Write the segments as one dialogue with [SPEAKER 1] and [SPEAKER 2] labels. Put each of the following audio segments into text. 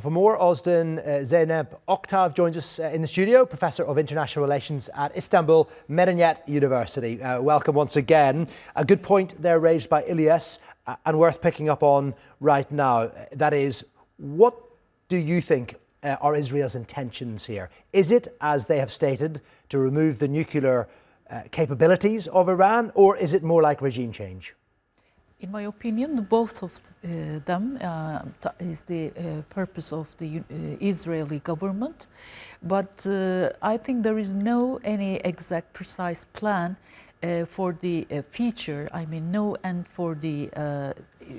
[SPEAKER 1] For more, Ozden Zeynep Oktav joins us in the studio, Professor of International Relations at Istanbul Medeniyet University. Welcome once again. A good point there raised by Ilyas and worth picking up on right now. That is, what do you think are Israel's intentions here? Is it, as they have stated, to remove the nuclear capabilities of Iran, or is it more like regime change?
[SPEAKER 2] In my opinion, both of them is the purpose of the Israeli government. But I think there is no any exact precise plan for the future. I mean, no end for the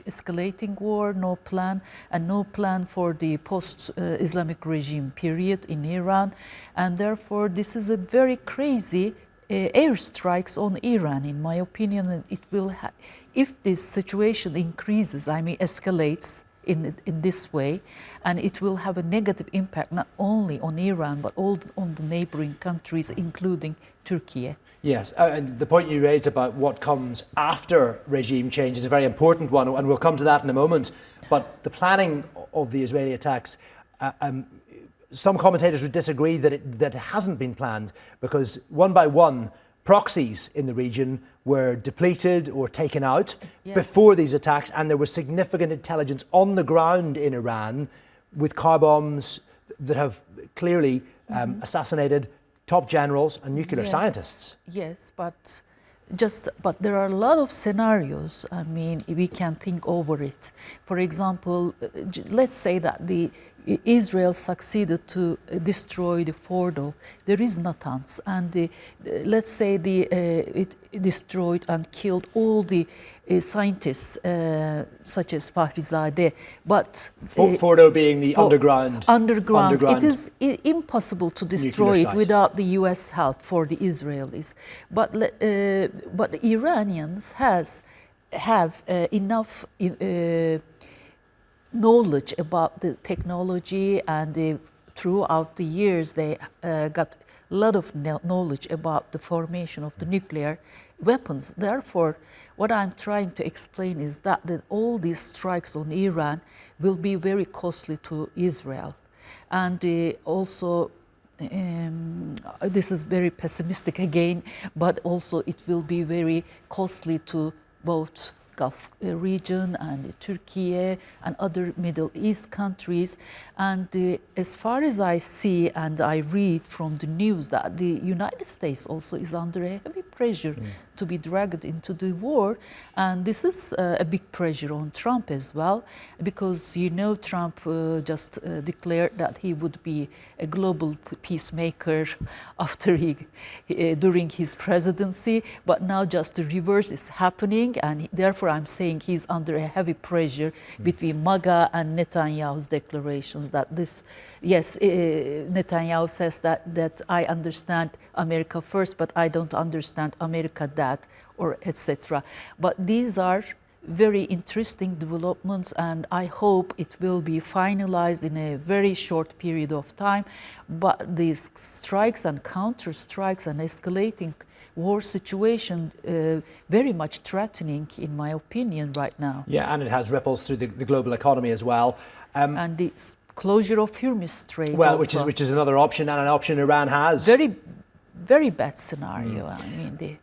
[SPEAKER 2] escalating war, no plan, and no plan for the post-Islamic regime period in Iran. And therefore, this is a very crazy airstrikes on Iran, in my opinion. And it will, if this situation increases, I mean, escalates in this way, and it will have a negative impact not only on Iran but all on the neighboring countries, including Turkey.
[SPEAKER 1] Yes, and the point you raised about what comes after regime change is a very important one, and we'll come to that in a moment. But the planning of the Israeli attacks, some commentators would disagree that it hasn't been planned, because one by one, proxies in the region were depleted or taken out before these attacks, and there was significant intelligence on the ground in Iran with car bombs that have clearly assassinated top generals and nuclear scientists.
[SPEAKER 2] Yes, but there are a lot of scenarios. I mean, we can think over it. For example, let's say that Israel succeeded to destroy the Fordo. There is Natanz, and let's say it destroyed and killed all the scientists, such as Fahrizadeh. But
[SPEAKER 1] Fordo being the underground.
[SPEAKER 2] It is impossible to destroy it without the U.S. help for the Israelis. But the Iranians have enough knowledge about the technology, and throughout the years they got a lot of knowledge about the formation of the nuclear weapons. Therefore, what I'm trying to explain is that all these strikes on Iran will be very costly to Israel. And also, this is very pessimistic again, but also it will be very costly to both Gulf region and Turkey and other Middle East countries. And as far as I see and I read from the news, that the United States also is under a heavy pressure to be dragged into the war. And this is a big pressure on Trump as well, because Trump just declared that he would be a global peacemaker during his presidency, but now just the reverse is happening, and therefore I'm saying he's under a heavy pressure between MAGA and Netanyahu's declarations that Netanyahu says that I understand America first, but I don't understand America that, or etc. But these are very interesting developments, and I hope it will be finalized in a very short period of time. But these strikes and counter strikes and escalating war situation very much threatening, in my opinion, right now.
[SPEAKER 1] Yeah, and it has ripples through the global economy as well.
[SPEAKER 2] And the closure of Hormuz Strait.
[SPEAKER 1] Well,
[SPEAKER 2] also,
[SPEAKER 1] which is another option, and an option Iran has.
[SPEAKER 2] Very, very bad scenario. I mean,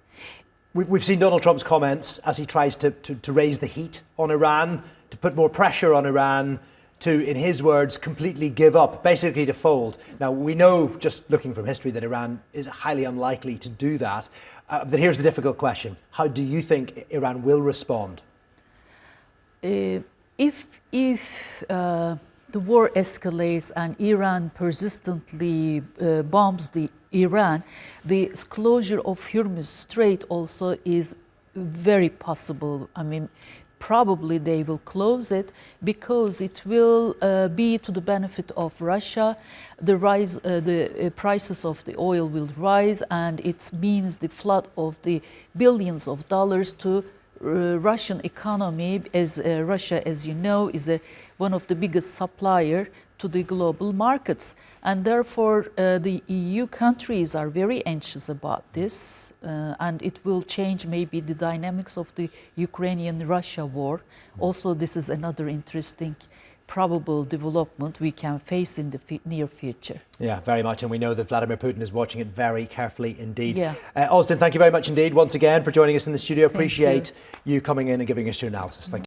[SPEAKER 1] We've seen Donald Trump's comments as he tries to raise the heat on Iran, to put more pressure on Iran, to, in his words, completely give up, basically to fold. Now, we know, just looking from history, that Iran is highly unlikely to do that. But here's the difficult question. How do you think Iran will respond?
[SPEAKER 2] If the war escalates and Iran persistently bombs Iran, the closure of Hormuz Strait also is very possible. I mean, probably they will close it because it will be to the benefit of Russia. The prices of the oil will rise, and it means the flood of the billions of dollars to Russian economy, as Russia, as you know, is one of the biggest supplier to the global markets. And therefore, the EU countries are very anxious about this, and it will change maybe the dynamics of the Ukrainian-Russia war. Also, this is another interesting probable development we can face in the near future.
[SPEAKER 1] Yeah, very much. And we know that Vladimir Putin is watching it very carefully indeed.
[SPEAKER 2] Yeah.
[SPEAKER 1] Ozden, thank you very much indeed once again for joining us in the studio.
[SPEAKER 2] Thank
[SPEAKER 1] Appreciate you coming in and giving us your analysis. Thank you.